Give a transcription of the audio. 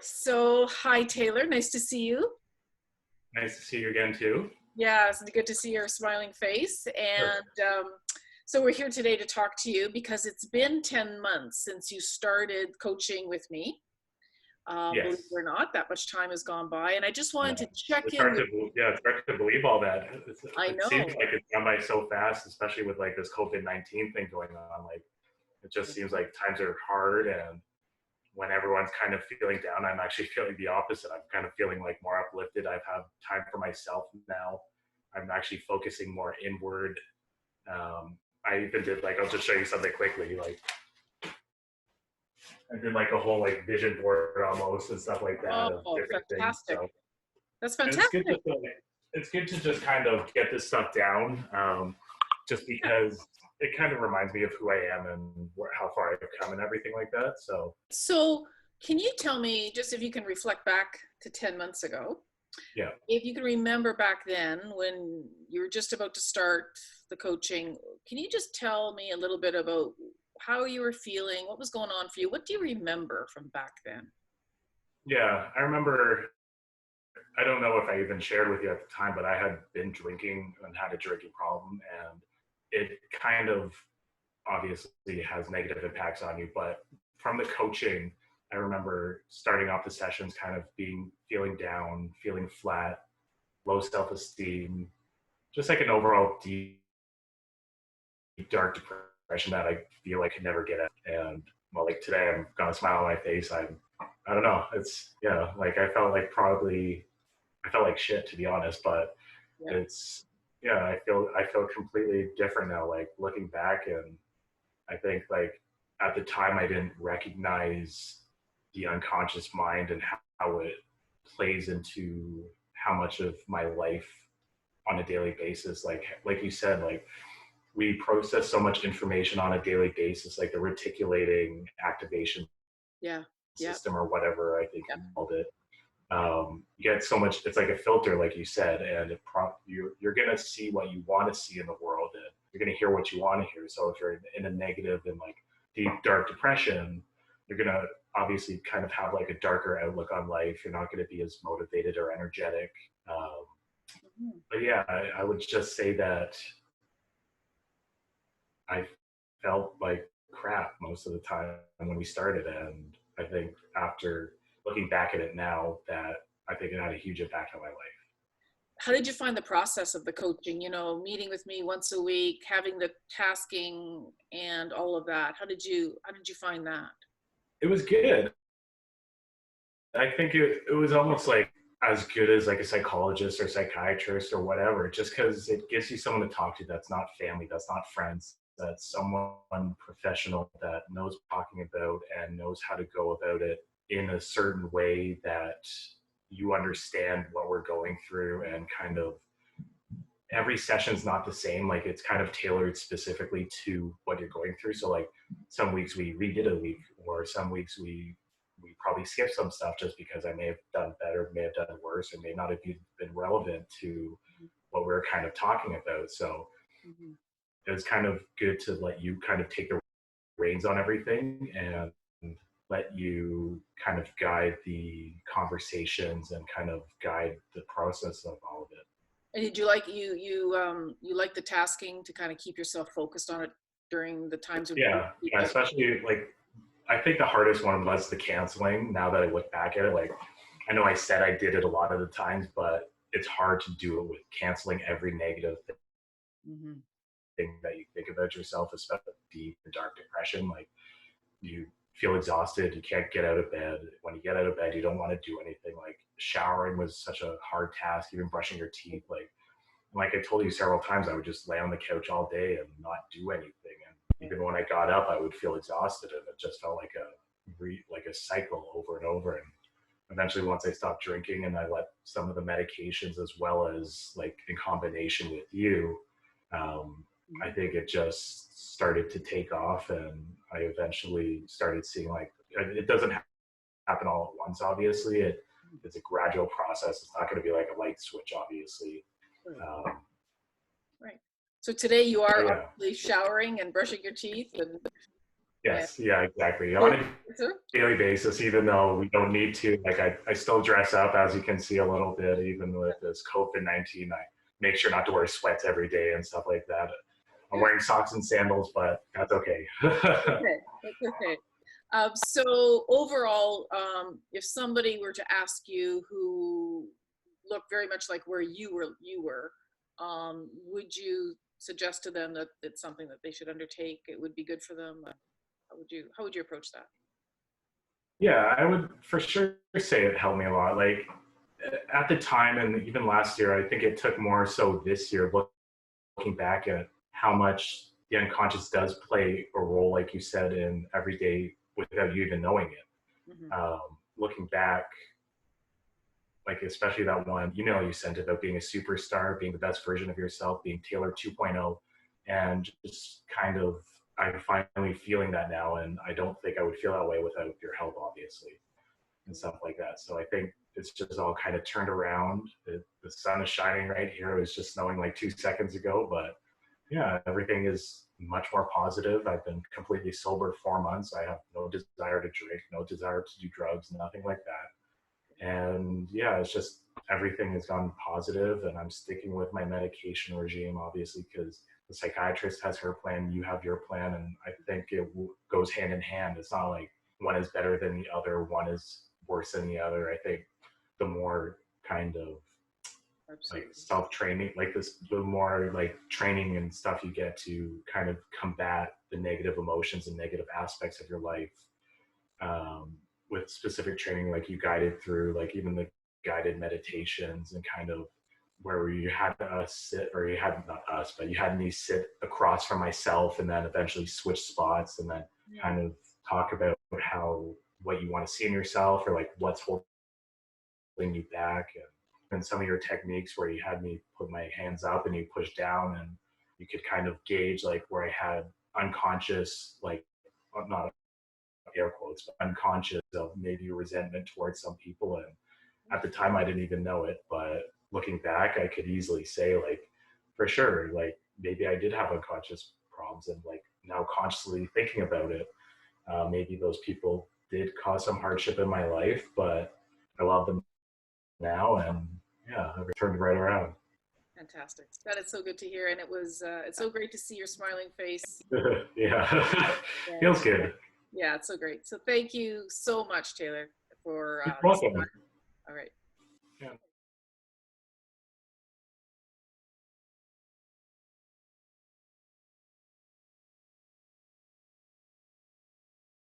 So, hi Taylor, nice to see you. Nice to see you again too. Yeah, it's good to see your smiling face. Sure. So we're here today to talk to you because it's been 10 months since you started coaching with me. Believe it Yes. or not, that much time has gone by, and I just I wanted know. to check It's in hard with to yeah, it's hard to believe all that. I It seems know. like it's gone by so fast, especially with like this COVID-19 thing going on. Like it just seems like times are hard, and when everyone's kind of feeling down, I'm actually feeling the opposite. I'm kind of feeling like more uplifted. I've had time for myself now. I'm actually focusing more inward. I even did like I'll just show you something quickly. Like I did like a whole like vision board almost and stuff like that of Oh, different things. fantastic. So That's it's good fantastic. to it's good to just kind of get this stuff down, just because it kind of reminds me of who I am and how far I've come and everything like that. So So, can you tell me, just if you can reflect back to 10 months ago, yeah, if you can remember back then when you were just about to start the coaching, can you just tell me a little bit about how you were feeling? What was going on for you? What do you remember from back then? yeah, I remember. I don't know if I even shared with you at the time, but I had been drinking and had a drinking problem, and it kind of obviously has negative impacts on you. But from the coaching, I remember starting off the sessions kind of feeling down, feeling flat, low self-esteem, just like an overall deep, dark depression that I feel I could never get at. And well, like today, I'm got a smile on my face. I don't know. It's yeah, like I felt like shit to be honest, but Yeah. it's yeah, I feel completely different now. Like looking back, and I think like at the time I didn't recognize the unconscious mind and how it plays into how much of my life on a daily basis. Like you said, like we process so much information on a daily basis, like the reticulating activation Yeah. Yeah. system or whatever I think Yeah. you called it. You get so much. It's like a filter, like you said, and you're gonna see what you want to see in the world, and you're gonna hear what you want to hear. So if you're in a negative and like deep dark depression, you're gonna obviously kind of have like a darker outlook on life. You're not gonna be as motivated or energetic. Um, Mhm. but yeah, I would just say that I felt like crap most of the time when we started, and I think after looking back at it now, that I think it had a huge impact on my life. How did you find the process of the coaching? Meeting with me once a week, having the tasking and all of that. How did you find that? It was good. I think it was almost like as good as like a psychologist or psychiatrist or whatever, just because it gives you someone to talk to that's not family, that's not friends, that's someone professional that knows what talking about and knows how to go about it in a certain way that you understand what we're going through, and kind of every session's not the same. Like it's kind of tailored specifically to what you're going through. So like some weeks we redid a week, or some weeks we probably skip some stuff just because I may have done better, may have done worse, or may not have been relevant to what we're kind of talking about. So Mhm. it was kind of good to let you kind of take the reins on everything and let you kind of guide the conversations and kind of guide the process of all of it. And did you like the tasking to kind of keep yourself focused on it during the times when you Yeah, yeah, like especially like I think the hardest one was the canceling. Now that I look back at it, like I know I said I did it a lot of the times, but it's hard to do it with canceling every negative Mhm. thing that you think about yourself, especially deep and dark depression. Like you feel exhausted, you can't get out of bed. When you get out of bed, you don't want to do anything. Like showering was such a hard task, even brushing your teeth. Like I told you several times, I would just lay on the couch all day and not do anything. And even when I got up, I would feel exhausted, and it just felt like a cycle over and over. And eventually, once I stopped drinking and I let some of the medications, as well as like in combination with you, I think it just started to take off, and I eventually started seeing like it doesn't happen all at once. Obviously, it's a gradual process. It's not going to be like a light switch, obviously. Right. Um, Right. So today you but are yeah, obviously showering and brushing your teeth and And Yes, yeah, exactly. On yeah, a daily basis, even though we don't need to, like I still dress up, as you can see a little bit, even with this COVID-19. I make sure not to wear sweats every day and stuff like that. I'm wearing socks and sandals, but that's okay. okay, that's okay. So overall, if somebody were to ask you who looked very much like where you were, would you suggest to them that it's something that they should undertake? It would be good for them. How would you approach that? Yeah, I would for sure say it helped me a lot. Like at the time, and even last year, I think it took more so this year, looking back at how much the unconscious does play a role, like you said, in every day without you even knowing it. Hmm. Looking back, like especially that one email you sent about being a superstar, being the best version of yourself, being Taylor 2.0, and just kind of I'm finally feeling that now, and I don't think I would feel that way without your help, obviously, and stuff like that. So I think it's just all kind of turned around. The sun is shining right here. It was just snowing like 2 seconds ago, but yeah, everything is much more positive. I've been completely sober 4 months. I have no desire to drink, no desire to do drugs, nothing like that. And yeah, it's just everything has gone positive, and I'm sticking with my medication regime, obviously, because the psychiatrist has her plan, you have your plan, and I think it goes hand in hand. It's not like one is better than the other, one is worse than the other. I think the more kind of like Absolutely. self-training, like this, the more like training and stuff you get to kind of combat the negative emotions and negative aspects of your life, um, with specific training like you guided through, like even the guided meditations, and kind of where you had us sit, or you had not us, but you had me sit across from myself and then eventually switch spots, and then Yeah. kind of talk about how what you want to see in yourself, or like what's holding you back, and some of your techniques where you had me put my hands up and you push down, and you could kind of gauge like where I had unconscious, like not air quotes, but unconscious of maybe resentment towards some people. And at the time, I didn't even know it. But looking back, I could easily say, like, for sure, like maybe I did have unconscious problems. And like now, consciously thinking about it, maybe those people did cause some hardship in my life, but I love them now. And yeah, I've turned right around. Fantastic. That is so good to hear, and it's so great to see your smiling face. Yeah, And feels good. yeah, it's so great. So thank you so much, Taylor, for You're this welcome. time. All right. Yeah.